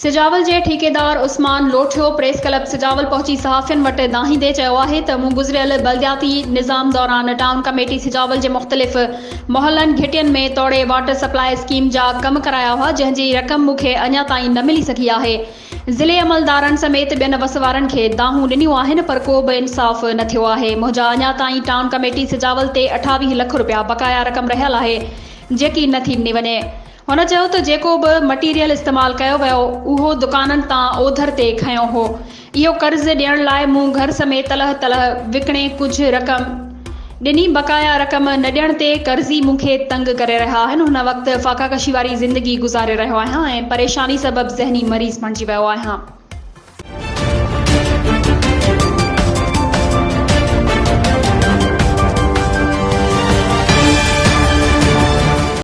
सिजावल जे ठेकेदार Usman लोठियो press club Sujawal पहुंची सहाफ़ियुनि वटि दाहींदे चयो आहे त मूं गुज़िरियल बल्दियाती निज़ाम दौरान टाउन कमेटी सिजावल जे मुख़्तलिफ़ मोहल्लनि घिटियुनि में तोड़े वाटर सप्लाई स्कीम जा कम कराया हुआ, जंहिंजी रक़म मूंखे अञा ताईं न मिली सघी आहे। ज़िले अमलदारनि समेत ॿियनि वसवारनि खे दाहूं ॾिनियूं आहिनि, पर को बि इंसाफ़ न थियो आहे। मुंहिंजा अञा ताईं टाउन कमेटी सिजावल ते 28 लख रुपया बक़ाया रक़म रहियल आहे, जेकी नथी ॾिनी वञे। हुन चयो त जेको बि मटीरियल इस्तेमालु कयो वियो उहो दुकाननि तां ओधर ते खंयो हो। इहो कर्ज़ ॾियण लाइ मूं घर समेत तलह विकिणे कुझु रक़म ॾिनी। बक़ाया रक़म न ॾियण ते कर्ज़ी मूंखे तंग करे रहिया आहिनि। हुन वक़्तु फाकाकशी वारी ज़िंदगी गुज़ारे रहियो आहियां ऐं परेशानी सबबि ज़हनी मरीज़ बणिजी वियो आहियां।